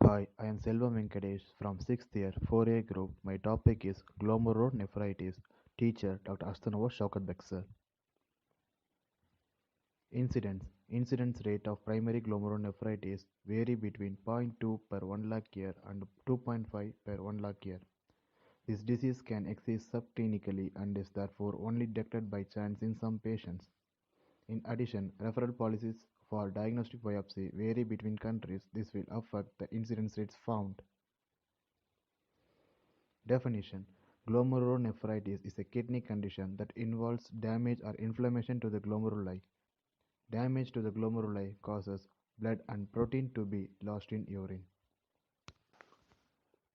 Hi, I am Селвам Vенкетеша from 6th year 4A group. My topic is glomerulonephritis. Teacher Dr. Astanova Shaukat Beksar. Incidence rate of primary glomerulonephritis vary between 0.2 per 1 lakh year and 2.5 per 1 lakh year. This disease can exist subclinically and is therefore only detected by chance in some patients. In addition, referral policies for diagnostic biopsy vary between countries. This will affect the incidence rates found. Definition: glomerulonephritis is a kidney condition that involves damage or inflammation to the glomeruli. Damage to the glomeruli causes blood and protein to be lost in urine.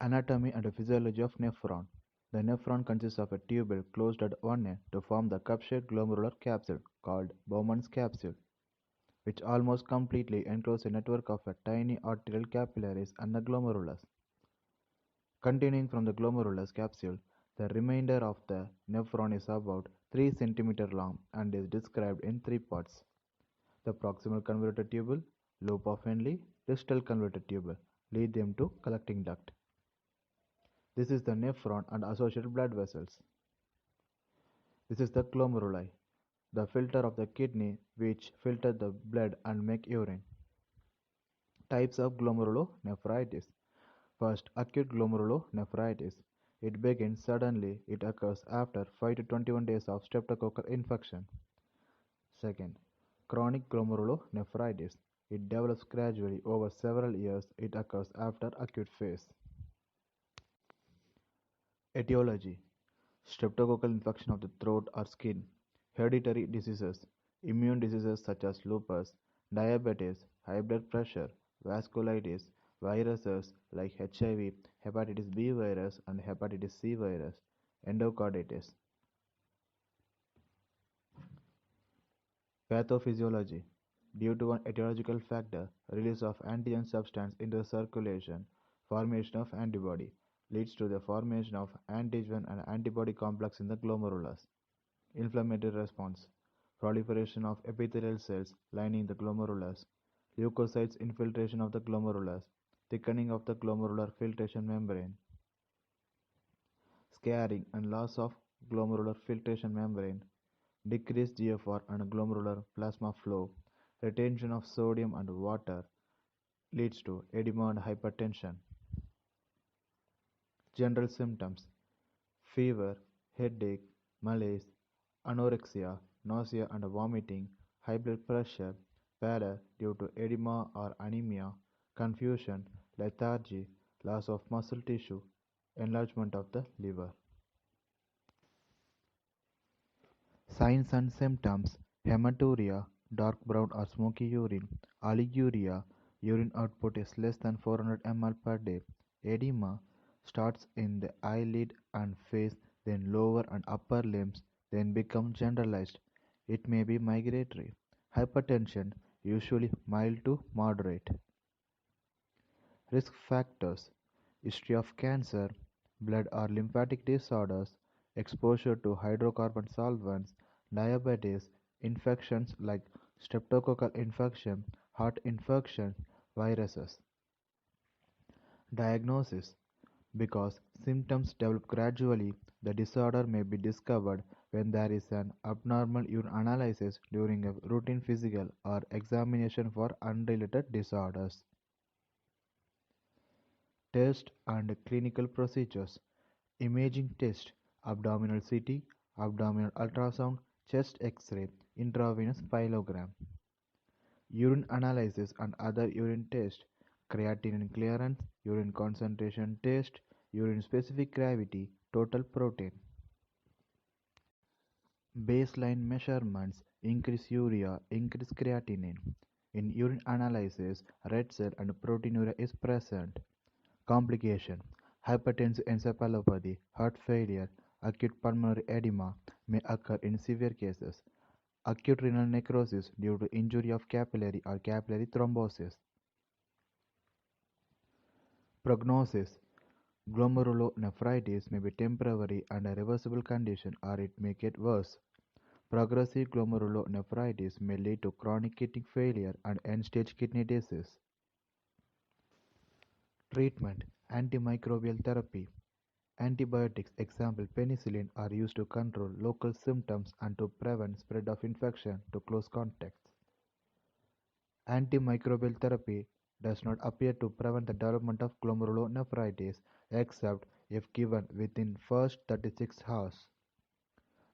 Anatomy and physiology of nephron. The nephron consists of a tubule closed at one end to form the cup-shaped glomerular capsule called Bowman's capsule, which almost completely encloses a network of tiny arterial capillaries and the glomerulus. Continuing from the glomerulus capsule, the remainder of the nephron is about 3 cm long and is described in three parts: the proximal convoluted tubule, loop of Henle, distal convoluted tubule, lead them to collecting duct. This is the nephron and associated blood vessels. This is the glomeruli, the filter of the kidney which filter the blood and make urine. Types of glomerulonephritis. First, acute glomerulonephritis. It begins suddenly. It occurs after 5 to 21 days of streptococcal infection. Second, chronic glomerulonephritis. It develops gradually over several years. It occurs after acute phase. Etiology: streptococcal infection of the throat or skin, hereditary diseases, immune diseases such as lupus, diabetes, high blood pressure, vasculitis, viruses like HIV, hepatitis B virus and hepatitis C virus, endocarditis. Pathophysiology: due to an etiological factor, release of antigen substance into the circulation, formation of antibody, leads to the formation of antigen and antibody complex in the glomerulus. Inflammatory response: proliferation of epithelial cells lining the glomerulus, leukocytes infiltration of the glomerulus, thickening of the glomerular filtration membrane, scarring and loss of glomerular filtration membrane, decreased GFR and glomerular plasma flow, retention of sodium and water, leads to edema and hypertension. General symptoms: fever, headache, malaise, anorexia, nausea and vomiting, high blood pressure, pallor due to edema or anemia, confusion, lethargy, loss of muscle tissue, enlargement of the liver. Signs and symptoms: hematuria, dark brown or smoky urine, oliguria, urine output is less than 400 ml per day, edema, starts in the eyelid and face, then lower and upper limbs, then becomes generalized. It may be migratory. Hypertension, usually mild to moderate. Risk factors: history of cancer, blood or lymphatic disorders, exposure to hydrocarbon solvents, diabetes, infections like streptococcal infection, heart infection, viruses. Diagnosis: because symptoms develop gradually, the disorder may be discovered when there is an abnormal urine analysis during a routine physical or examination for unrelated disorders. Test and clinical procedures: imaging test, abdominal CT, abdominal ultrasound, chest X-ray, intravenous pyelogram. Urine analysis and other urine tests: creatinine clearance, urine concentration test, urine specific gravity, total protein. Baseline measurements: increase urea, increase creatinine. In urine analysis, red cell and proteinuria is present. Complication: hypertensive encephalopathy, heart failure, acute pulmonary edema may occur in severe cases. Acute renal necrosis due to injury of capillary or capillary thrombosis. Prognosis: glomerulonephritis may be temporary and a reversible condition, or it may get worse. Progressive glomerulonephritis may lead to chronic kidney failure and end-stage kidney disease. Treatment: antimicrobial therapy. Antibiotics, example penicillin, are used to control local symptoms and to prevent spread of infection to close contacts. Antimicrobial therapy does not appear to prevent the development of glomerulonephritis except if given within first 36 hours.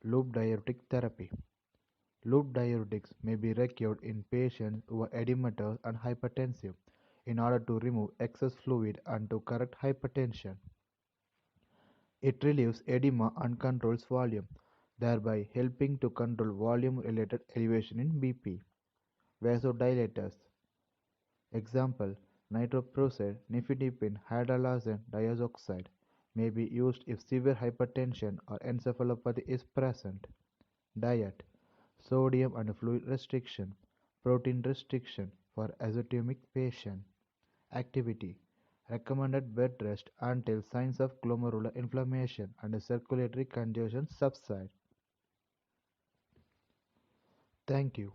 Loop diuretic therapy. Loop diuretics may be required in patients who are edematous and hypertensive in order to remove excess fluid and to correct hypertension. It relieves edema and controls volume, thereby helping to control volume-related elevation in BP. Vasodilators. Example: nitroprusside, nifedipine, hydralazine diazoxide may be used if severe hypertension or encephalopathy is present. Diet: sodium and fluid restriction, protein restriction for azootemic patient. Activity: recommended bed rest until signs of glomerular inflammation and circulatory congestion subside. Thank you.